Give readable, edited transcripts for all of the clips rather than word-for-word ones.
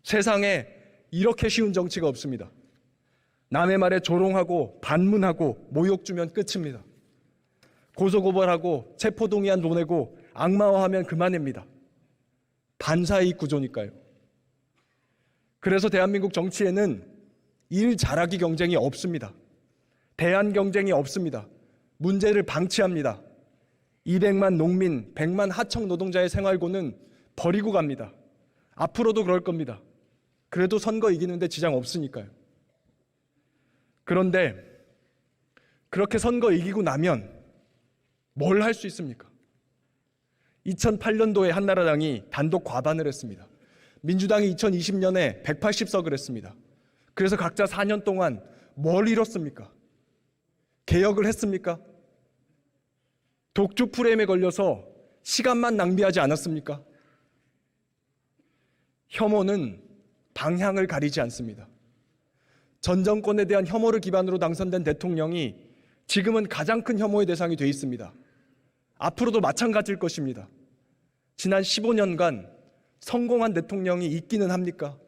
세상에 이렇게 쉬운 정치가 없습니다. 남의 말에 조롱하고 반문하고 모욕 주면 끝입니다. 고소고발하고 체포동의안 보내고 악마화하면 그만입니다. 반사이익 구조니까요. 그래서 대한민국 정치에는 일 잘하기 경쟁이 없습니다. 대안 경쟁이 없습니다. 문제를 방치합니다. 200만 농민, 100만 하청 노동자의 생활고는 버리고 갑니다. 앞으로도 그럴 겁니다. 그래도 선거 이기는데 지장 없으니까요. 그런데 그렇게 선거 이기고 나면 뭘 할 수 있습니까? 2008년도에 한나라당이 단독 과반을 했습니다. 민주당이 2020년에 180석을 했습니다. 그래서 각자 4년 동안 뭘 이뤘습니까? 개혁을 했습니까? 독주 프레임에 걸려서 시간만 낭비하지 않았습니까? 혐오는 방향을 가리지 않습니다. 전 정권에 대한 혐오를 기반으로 당선된 대통령이 지금은 가장 큰 혐오의 대상이 돼 있습니다. 앞으로도 마찬가지일 것입니다. 지난 15년간 성공한 대통령이 있기는 합니까?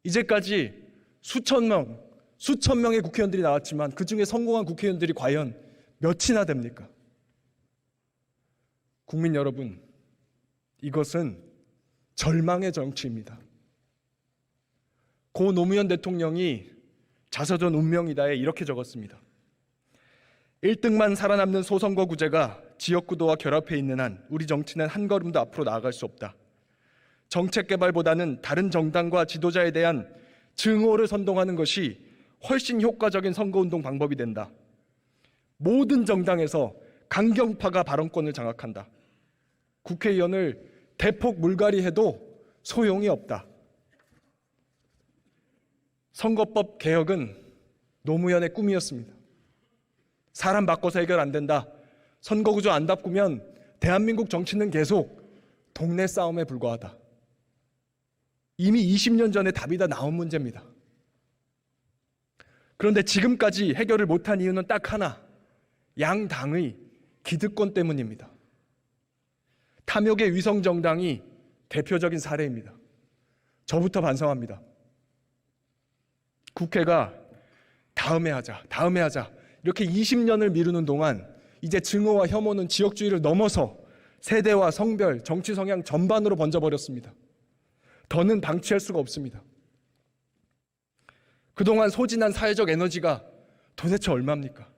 이제까지 수천 명의 국회의원들이 나왔지만 그중에 성공한 국회의원들이 과연 몇이나 됩니까? 국민 여러분, 이것은 절망의 정치입니다. 고 노무현 대통령이 자서전 운명이다에 이렇게 적었습니다. 1등만 살아남는 소선거구제가 지역구도와 결합해 있는 한 우리 정치는 한 걸음도 앞으로 나아갈 수 없다. 정책 개발보다는 다른 정당과 지도자에 대한 증오를 선동하는 것이 훨씬 효과적인 선거운동 방법이 된다. 모든 정당에서 강경파가 발언권을 장악한다. 국회의원을 대폭 물갈이해도 소용이 없다. 선거법 개혁은 노무현의 꿈이었습니다. 사람 바꿔서 해결 안 된다. 선거구조 안 바꾸면 대한민국 정치는 계속 동네 싸움에 불과하다. 이미 20년 전에 답이 다 나온 문제입니다. 그런데 지금까지 해결을 못한 이유는 딱 하나, 양당의 기득권 때문입니다. 탐욕의 위성정당이 대표적인 사례입니다. 저부터 반성합니다. 국회가 다음에 하자 이렇게 20년을 미루는 동안 이제 증오와 혐오는 지역주의를 넘어서 세대와 성별, 정치 성향 전반으로 번져버렸습니다. 더는 방치할 수가 없습니다. 그동안 소진한 사회적 에너지가 도대체 얼마입니까?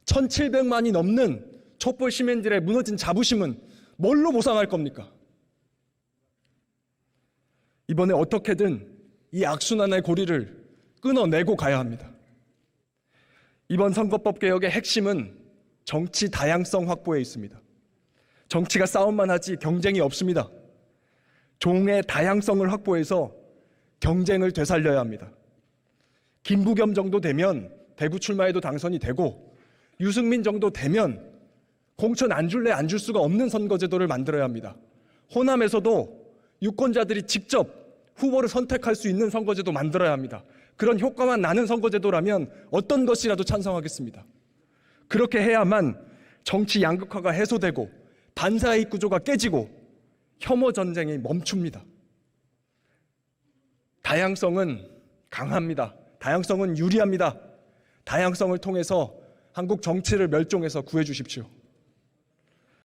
1700만이 넘는 촛불 시민들의 무너진 자부심은 뭘로 보상할 겁니까? 이번에 어떻게든 이 악순환의 고리를 끊어내고 가야 합니다. 이번 선거법 개혁의 핵심은 정치 다양성 확보에 있습니다. 정치가 싸움만 하지 경쟁이 없습니다. 종의 다양성을 확보해서 경쟁을 되살려야 합니다. 김부겸 정도 되면 대구 출마해도 당선이 되고 유승민 정도 되면 공천 안 줄래 안 줄 수가 없는 선거제도를 만들어야 합니다. 호남에서도 유권자들이 직접 후보를 선택할 수 있는 선거제도 만들어야 합니다. 그런 효과만 나는 선거제도라면 어떤 것이라도 찬성하겠습니다. 그렇게 해야만 정치 양극화가 해소되고 반사이익 구조가 깨지고 혐오 전쟁이 멈춥니다. 다양성은 강합니다. 다양성은 유리합니다. 다양성을 통해서 한국 정치를 멸종해서 구해주십시오.